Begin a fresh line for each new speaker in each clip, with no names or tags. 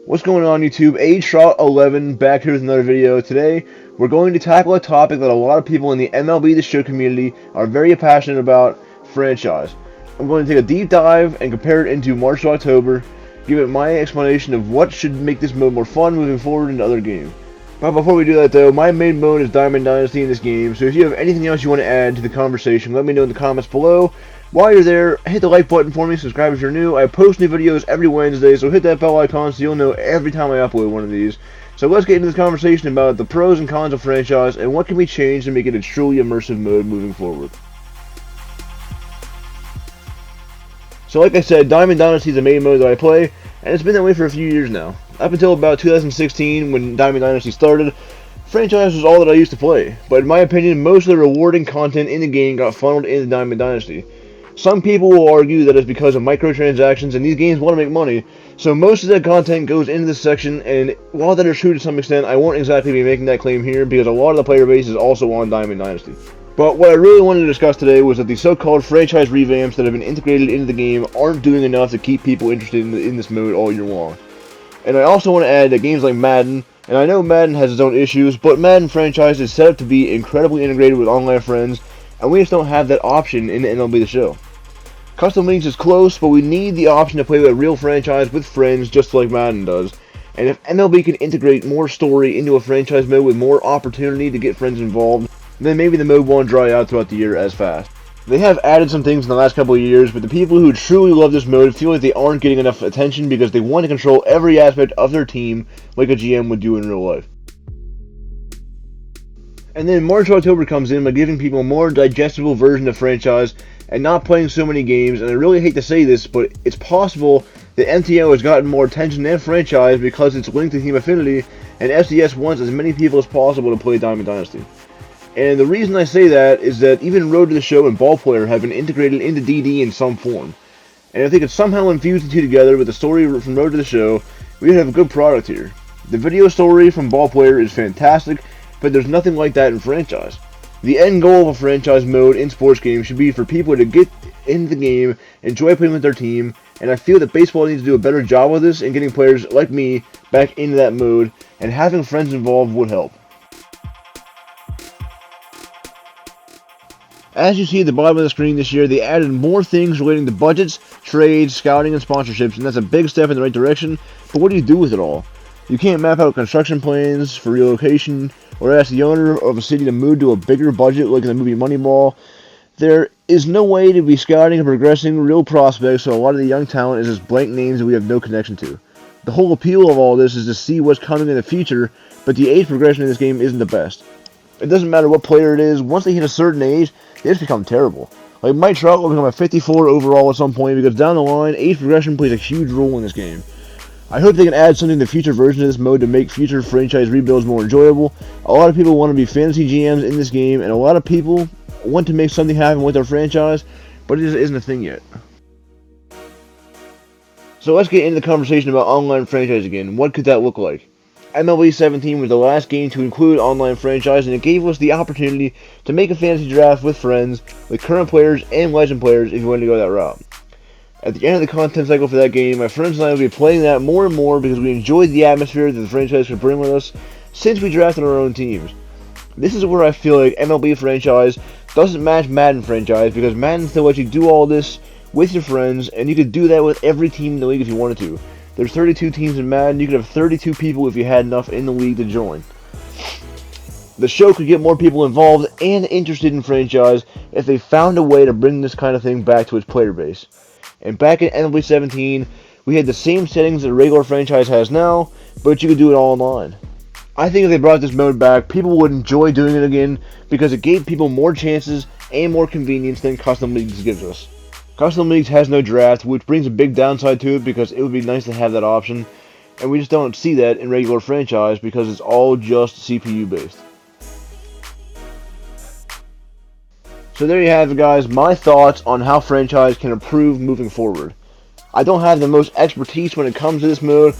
What's going on, YouTube? Shot11 back here with another video. Today we're going to tackle a topic that a lot of people in the MLB The Show community are very passionate about: franchise. I'm going to take a deep dive and compare it into March to October, give it my explanation of what should make this mode more fun moving forward into other games. But before we do that though, my main mode is Diamond Dynasty in this game, so if you have anything else you want to add to the conversation, let me know in the comments below. While you're there, hit the like button for me, subscribe if you're new. I post new videos every Wednesday, so hit that bell icon so you'll know every time I upload one of these. So let's get into this conversation about the pros and cons of franchise and what can be changed to make it a truly immersive mode moving forward. So like I said, Diamond Dynasty is the main mode that I play, and it's been that way for a few years now. Up until about 2016, when Diamond Dynasty started, franchise was all that I used to play, but in my opinion, most of the rewarding content in the game got funneled into Diamond Dynasty. Some people will argue that it's because of microtransactions and these games want to make money, so most of that content goes into this section, and while that is true to some extent, I won't exactly be making that claim here because a lot of the player base is also on Diamond Dynasty. But what I really wanted to discuss today was that the so-called franchise revamps that have been integrated into the game aren't doing enough to keep people interested in this mode all year long. And I also want to add that games like Madden, and I know Madden has its own issues, but Madden franchise is set up to be incredibly integrated with online friends, and we just don't have that option in MLB The Show. Custom Leagues is close, but we need the option to play with a real franchise with friends just like Madden does. And if MLB can integrate more story into a franchise mode with more opportunity to get friends involved, then maybe the mode won't dry out throughout the year as fast. They have added some things in the last couple of years, but the people who truly love this mode feel like they aren't getting enough attention because they want to control every aspect of their team like a GM would do in real life. And then March or October comes in by giving people a more digestible version of franchise and not playing so many games, and I really hate to say this, but it's possible that MTO has gotten more attention than franchise because it's linked to Team Affinity, and SDS wants as many people as possible to play Diamond Dynasty. And the reason I say that is that even Road to the Show and Ball Player have been integrated into DD in some form. And if they could somehow infuse the two together with the story from Road to the Show, we'd have a good product here. The video story from Ball Player is fantastic, but there's nothing like that in franchise. The end goal of a franchise mode in sports games should be for people to get into the game, enjoy playing with their team, and I feel that baseball needs to do a better job with this and getting players like me back into that mode, and having friends involved would help. As you see at the bottom of the screen this year, they added more things relating to budgets, trades, scouting, and sponsorships, and that's a big step in the right direction, but what do you do with it all? You can't map out construction plans for relocation, or ask the owner of a city to move to a bigger budget like in the movie Moneyball. There is no way to be scouting and progressing real prospects, so a lot of the young talent is just blank names that we have no connection to. The whole appeal of all this is to see what's coming in the future, but the age progression in this game isn't the best. It doesn't matter what player it is, once they hit a certain age, they just become terrible. Like Mike Trout will become a 54 overall at some point because down the line, age progression plays a huge role in this game. I hope they can add something to future versions of this mode to make future franchise rebuilds more enjoyable. A lot of people want to be fantasy GMs in this game, and a lot of people want to make something happen with their franchise, but it just isn't a thing yet. So let's get into the conversation about online franchise again. What could that look like? MLB 17 was the last game to include online franchise, and it gave us the opportunity to make a fantasy draft with friends, with current players and legend players if you wanted to go that route. At the end of the content cycle for that game, my friends and I will be playing that more and more because we enjoyed the atmosphere that the franchise could bring with us since we drafted our own teams. This is where I feel like MLB franchise doesn't match Madden franchise because Madden still lets you do all this with your friends, and you could do that with every team in the league if you wanted to. There's 32 teams in Madden, you could have 32 people if you had enough in the league to join. The show could get more people involved and interested in franchise if they found a way to bring this kind of thing back to its player base. And back in MLB 17, we had the same settings that a regular franchise has now, but you could do it all online. I think if they brought this mode back, people would enjoy doing it again because it gave people more chances and more convenience than Custom Leagues gives us. Custom Leagues has no draft, which brings a big downside to it because it would be nice to have that option, and we just don't see that in regular franchise because it's all just CPU based. So there you have it, guys, my thoughts on how franchise can improve moving forward. I don't have the most expertise when it comes to this mode,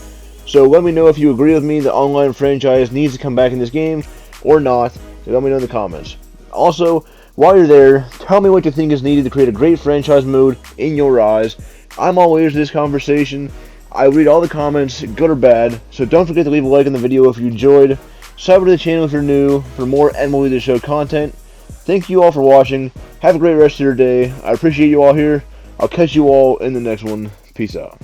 so let me know if you agree with me that online franchise needs to come back in this game or not, so let me know in the comments. Also, while you're there, tell me what you think is needed to create a great franchise mode in your eyes. I'm all ears to this conversation. I read all the comments, good or bad, so don't forget to leave a like on the video if you enjoyed. Subscribe to the channel if you're new for more MLB The Show content. Thank you all for watching. Have a great rest of your day. I appreciate you all here. I'll catch you all in the next one. Peace out.